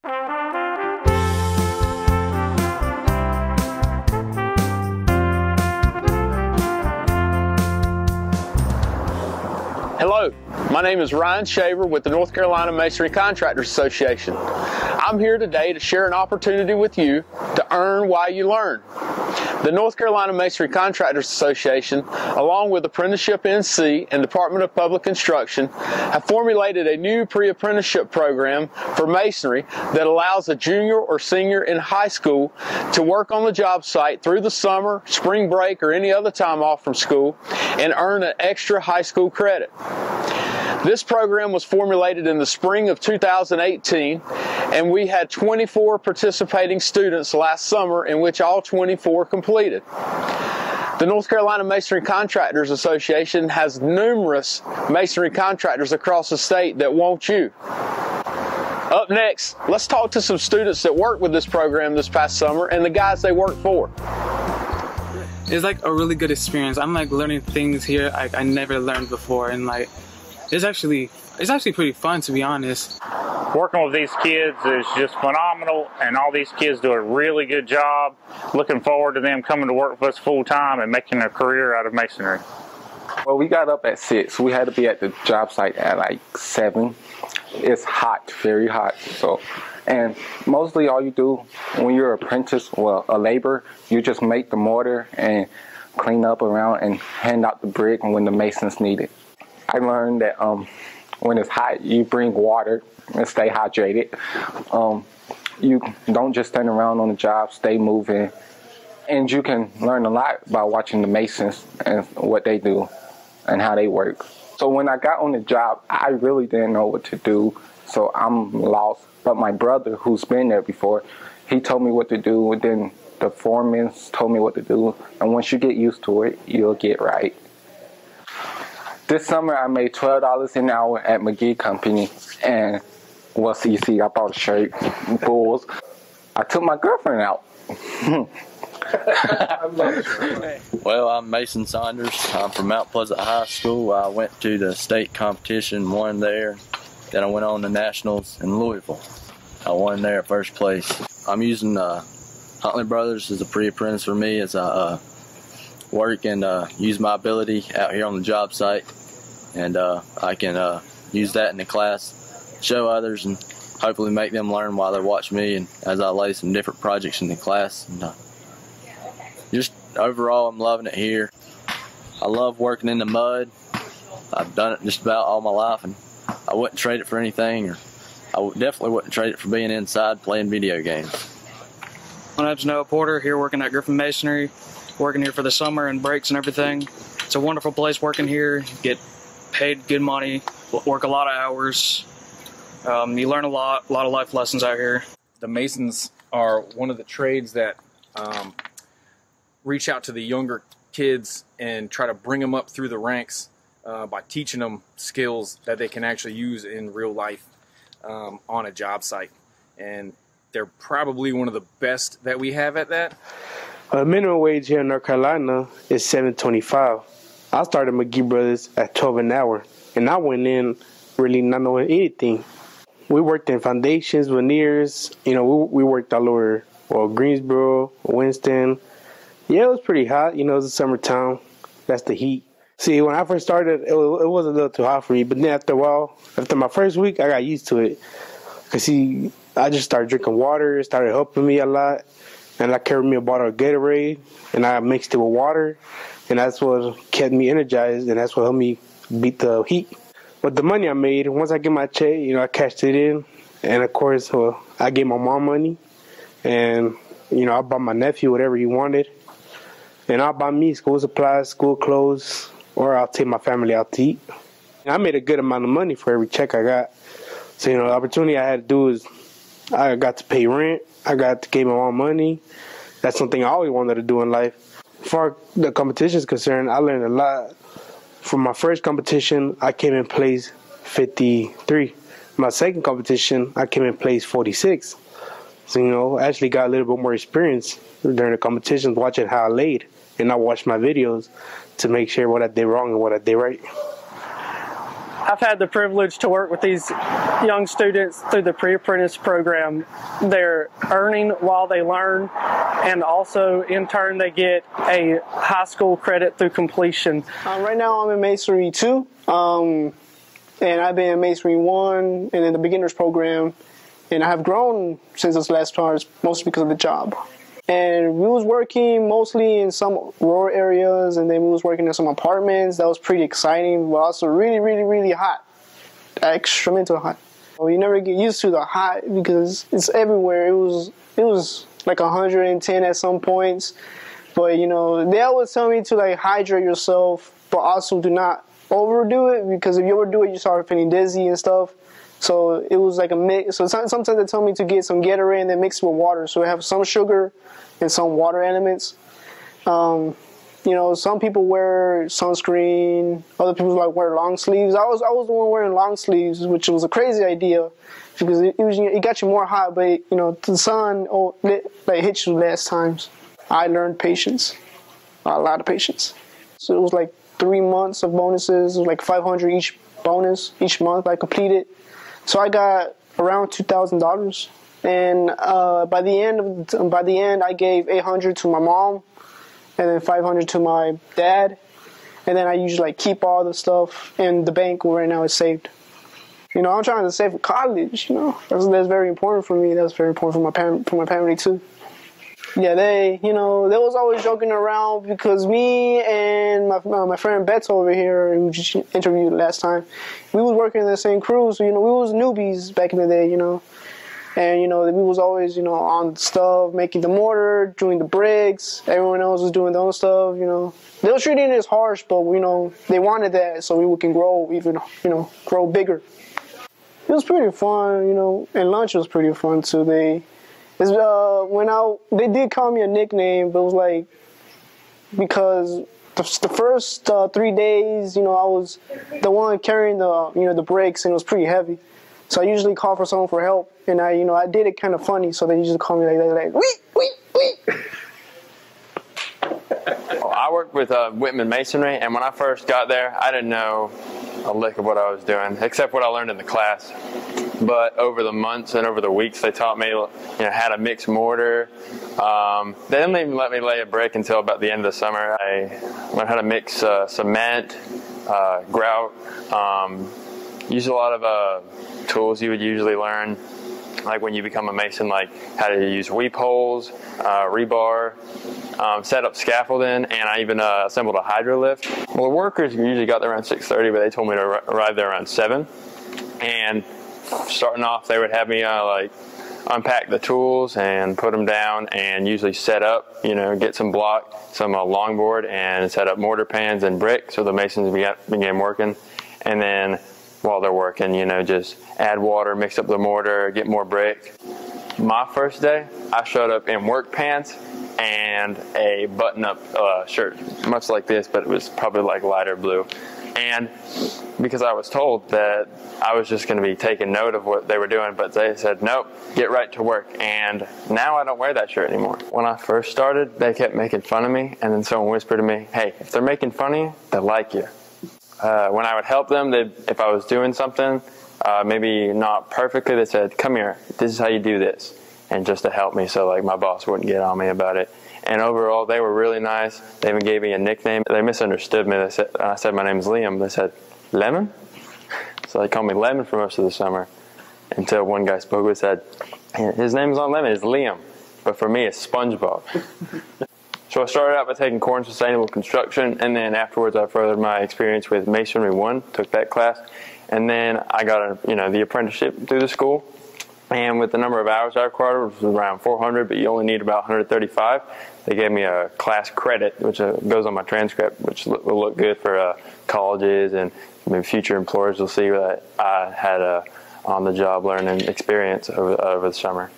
Hello, my name is Ryan Shaver with the North Carolina Masonry Contractors Association. I'm here today to share an opportunity with you to earn while you learn. The North Carolina Masonry Contractors Association, along with Apprenticeship NC and Department of Public Instruction, have formulated a new pre-apprenticeship program for masonry that allows a junior or senior in high school to work on the job site through the summer, spring break, or any other time off from school and earn an extra high school credit. This program was formulated in the spring of 2018, and we had 24 participating students last summer, in which all 24 completed. The North Carolina Masonry Contractors Association has numerous masonry contractors across the state that want you. Up next, let's talk to some students that worked with this program this past summer and the guys they work for. It's like a really good experience. I'm like learning things here I never learned before, and like it's actually pretty fun, to be honest. Working with these kids is just phenomenal, and all these kids do a really good job. Looking forward to them coming to work with us full time and making a career out of masonry. Well, we got up at 6. We had to be at the job site at like 7. It's hot, very hot. And mostly all you do when you're an apprentice, well, a laborer, you just make the mortar and clean up around and hand out the brick when the masons need it. I learned that when it's hot, you bring water and stay hydrated. You don't just stand around on the job, stay moving. And you can learn a lot by watching the masons and what they do and how they work. So when I got on the job, I really didn't know what to do, so I'm lost. But my brother, who's been there before, he told me what to do, and then the foremen told me what to do. And once you get used to it, you'll get right. This summer, I made $12 an hour at McGee Company, and well, so you see, I bought a shirt, bulls. I took my girlfriend out. Well, I'm Mason Saunders. I'm from Mount Pleasant High School. I went to the state competition, won there. Then I went on to nationals in Louisville. I won there at first place. I'm using Huntley Brothers as a pre-apprentice for me as I work and use my ability out here on the job site. And I can use that in the class, show others, and hopefully make them learn while they watch me, and as I lay some different projects in the class. And just overall, I'm loving it here. I love working in the mud. I've done it just about all my life, and I wouldn't trade it for anything, or I definitely wouldn't trade it for being inside playing video games. My name's Noah Porter, here working at Griffin Masonry, working here for the summer and breaks and everything. It's a wonderful place working here. Get paid good money, work a lot of hours. You learn a lot of life lessons out here. The Masons are one of the trades that reach out to the younger kids and try to bring them up through the ranks by teaching them skills that they can actually use in real life on a job site. And they're probably one of the best that we have at that. Minimum wage here in North Carolina is $7.25. I started McGee Brothers at $12 an hour, and I went in really not knowing anything. We worked in foundations, veneers. You know, we worked all over, well, Greensboro, Winston. Yeah, it was pretty hot. You know, it was the summertime. That's the heat. See, when I first started, it was a little too hot for me. But then after a while, after my first week, I got used to it. Because, see, I just started drinking water. It started helping me a lot. And I carried me a bottle of Gatorade, and I mixed it with water. And that's what kept me energized, and that's what helped me beat the heat. But the money I made, once I get my check, you know, I cashed it in. And, of course, I gave my mom money. And, you know, I bought my nephew whatever he wanted. And I'll buy me school supplies, school clothes, or I'll take my family out to eat. I made a good amount of money for every check I got. So, you know, the opportunity I had to do is I got to pay rent. I got to give my mom money. That's something I always wanted to do in life. As far as the competition is concerned, I learned a lot. From my first competition, I came in place 53. My second competition, I came in place 46. So, you know, I actually got a little bit more experience during the competitions, watching how I laid. And I watched my videos to make sure what I did wrong and what I did right. I've had the privilege to work with these young students through the pre-apprentice program. They're earning while they learn, and also in turn they get a high school credit through completion. Right now I'm in Masonry 2, and I've been in Masonry 1 and in the beginners program, and I have grown since this last part, mostly because of the job. And we was working mostly in some rural areas, and then we was working in some apartments. That was pretty exciting, but also really, really, really hot. Extremely hot. Well, you never get used to the hot because it's everywhere. It was like 110 at some points. But, you know, they always tell me to, like, hydrate yourself, but also do not overdo it, because if you overdo it, you start feeling dizzy and stuff. So it was like a mix. So sometimes they tell me to get some Gatorade and then mix it with water. So it have some sugar and some water elements. You know, some people wear sunscreen. Other people like wear long sleeves. I was the one wearing long sleeves, which was a crazy idea because it got you more hot. But you know, the sun hit you less times. I learned patience, a lot of patience. So it was like 3 months of bonuses. It was like 500 each bonus each month I completed. So I got around $2,000, and by the end I gave $800 to my mom, and then $500 to my dad, and then I usually like keep all the stuff in the bank where right now it's saved. You know, I'm trying to save for college. You know, that's very important for me. That's very important for my family too. Yeah, they was always joking around because me and my friend Beto over here, who just interviewed last time, we was working in the same crew, so, you know, we was newbies back in the day, you know. And, you know, we was always, you know, on stuff, making the mortar, doing the bricks. Everyone else was doing their own stuff, you know. They were treating it as harsh, but, you know, they wanted that so we can grow even, you know, grow bigger. It was pretty fun, you know, and lunch was pretty fun too. They did call me a nickname, but it was like because the first 3 days, you know, I was the one carrying the bricks, and it was pretty heavy. So I usually call for someone for help, and I did it kind of funny, so they usually call me like wee. I worked with Whitman Masonry, and when I first got there, I didn't know a lick of what I was doing, except what I learned in the class. But over the months and over the weeks, they taught me, you know, how to mix mortar. They didn't even let me lay a brick until about the end of the summer. I learned how to mix cement, grout. Use a lot of tools you would usually learn, like when you become a mason, like how to use weep holes, rebar, set up scaffolding, and I even assembled a hydro lift. Well, the workers usually got there around 6:30, but they told me to arrive there around 7. And starting off, they would have me like unpack the tools and put them down, and usually set up, you know, get some block, some longboard, and set up mortar pans and brick so the masons began working. And then while they're working, you know, just add water, mix up the mortar, get more brick. My first day, I showed up in work pants and a button-up shirt, much like this, but it was probably like lighter blue. And because I was told that I was just going to be taking note of what they were doing, but they said, nope, get right to work. And now I don't wear that shirt anymore. When I first started, they kept making fun of me, and then someone whispered to me, hey, if they're making fun of you, they like you. When I would help them, if I was doing something, maybe not perfectly, they said, come here, this is how you do this. And just to help me so like my boss wouldn't get on me about it. And overall, they were really nice. They even gave me a nickname. They misunderstood me. They said, I said my name's Liam. They said, Lemon? So they called me Lemon for most of the summer. Until one guy spoke and said, his name's not Lemon, it's Liam. But for me, it's SpongeBob. So I started out by taking core and sustainable construction, and then afterwards I furthered my experience with Masonry 1, took that class, and then I got the apprenticeship through the school. And with the number of hours I required, which was around 400, but you only need about 135, they gave me a class credit, which goes on my transcript, which will look good for colleges and maybe future employers will see that I had a on-the-job learning experience over the summer.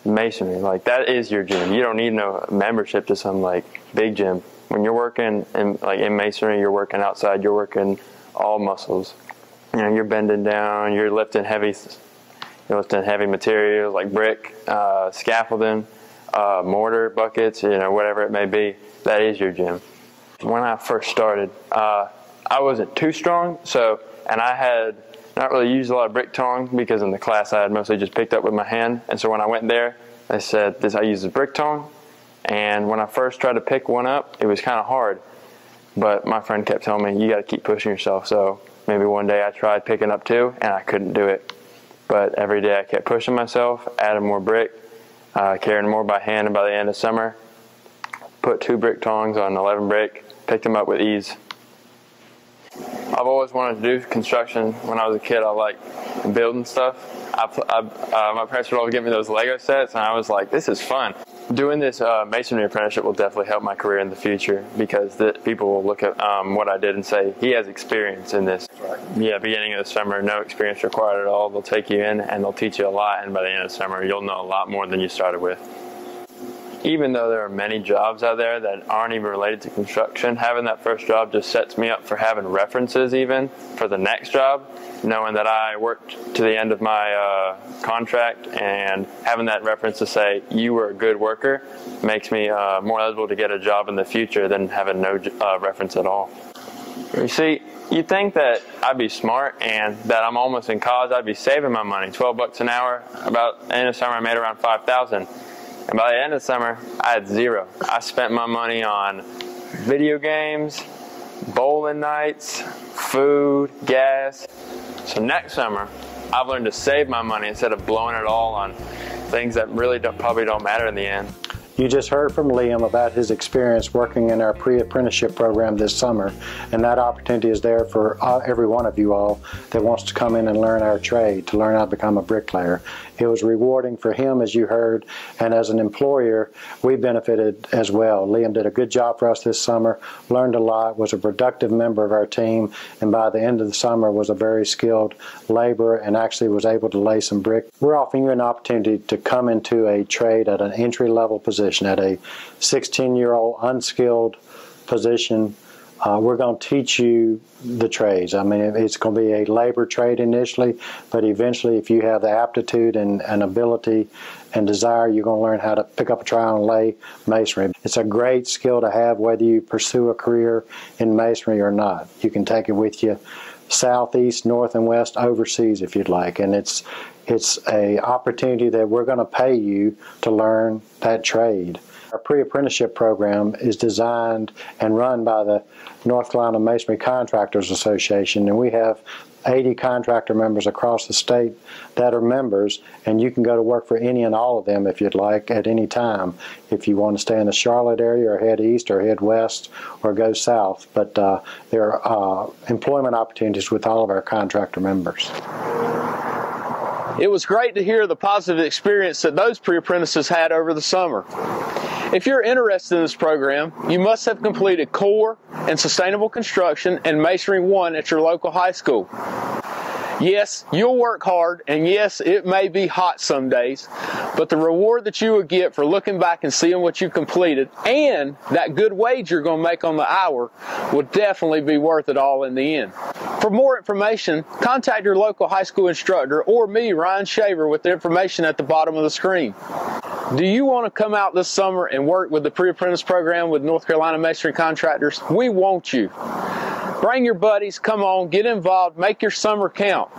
Masonry, like that is your gym. You don't need no membership to some like big gym. When you're working in masonry, you're working outside. You're working all muscles. You know, you're bending down. You're lifting heavy materials like brick, scaffolding, mortar, buckets. You know, whatever it may be. That is your gym. When I first started, I wasn't too strong, so and I had not really used a lot of brick tongs because in the class I had mostly just picked up with my hand. And so when I went there, they said I use a brick tong. And when I first tried to pick one up, it was kind of hard. But my friend kept telling me, you got to keep pushing yourself. So maybe one day I tried picking up 2, and I couldn't do it. But every day I kept pushing myself, adding more brick, carrying more by hand, and by the end of summer, put 2 brick tongs on 11 brick, picked them up with ease. I've always wanted to do construction. When I was a kid, I liked building stuff. My parents would always give me those Lego sets, and I was like, this is fun. Doing this masonry apprenticeship will definitely help my career in the future because people will look at what I did and say, he has experience in this. Yeah, beginning of the summer, no experience required at all. They'll take you in and they'll teach you a lot, and by the end of the summer, you'll know a lot more than you started with. Even though there are many jobs out there that aren't even related to construction, having that first job just sets me up for having references even for the next job, knowing that I worked to the end of my contract, and having that reference to say you were a good worker makes me more eligible to get a job in the future than having no reference at all. You see, you'd think that I'd be smart and that I'm almost in college, I'd be saving my money, $12 an hour. About the end of summer I made around $5,000. And by the end of the summer, I had 0. I spent my money on video games, bowling nights, food, gas. So next summer, I've learned to save my money instead of blowing it all on things that really probably don't matter in the end. You just heard from Liam about his experience working in our pre-apprenticeship program this summer, and that opportunity is there for every one of you all that wants to come in and learn our trade, to learn how to become a bricklayer. It was rewarding for him, as you heard, and as an employer, we benefited as well. Liam did a good job for us this summer, learned a lot, was a productive member of our team, and by the end of the summer was a very skilled laborer and actually was able to lay some brick. We're offering you an opportunity to come into a trade at an entry-level position, at a 16-year-old unskilled position. We're going to teach you the trades. I mean, it's going to be a labor trade initially, but eventually if you have the aptitude and ability and desire, you're going to learn how to pick up a trowel and lay masonry. It's a great skill to have whether you pursue a career in masonry or not. You can take it with you south, east, north, and west, overseas if you'd like. And it's an opportunity that we're going to pay you to learn that trade. Our pre-apprenticeship program is designed and run by the North Carolina Masonry Contractors Association, and we have 80 contractor members across the state that are members, and you can go to work for any and all of them if you'd like at any time, if you want to stay in the Charlotte area or head east or head west or go south. But there are employment opportunities with all of our contractor members. It was great to hear the positive experience that those pre-apprentices had over the summer. If you're interested in this program, you must have completed core and sustainable construction and Masonry 1 at your local high school. Yes, you'll work hard, and yes, it may be hot some days, but the reward that you will get for looking back and seeing what you completed and that good wage you're going to make on the hour will definitely be worth it all in the end. For more information, contact your local high school instructor or me, Ryan Shaver, with the information at the bottom of the screen. Do you want to come out this summer and work with the pre-apprentice program with North Carolina Masonry Contractors? We want you. Bring your buddies, come on, get involved, make your summer count.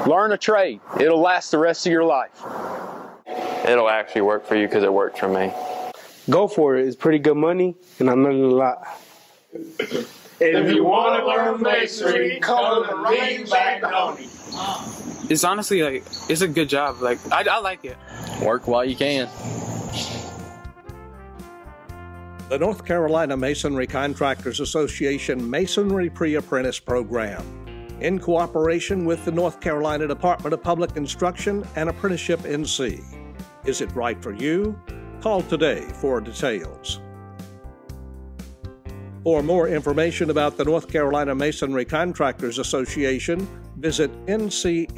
Learn a trade. It'll last the rest of your life. It'll actually work for you because it worked for me. Go for it. It's pretty good money, and I'm learning a lot. If you want to learn masonry, come to Ring Magnoni. It's honestly it's a good job. I like it. Work while you can. The North Carolina Masonry Contractors Association Masonry Pre-Apprentice Program, in cooperation with the North Carolina Department of Public Instruction and Apprenticeship NC. Is it right for you? Call today for details. For more information about the North Carolina Masonry Contractors Association, visit ncmca.com.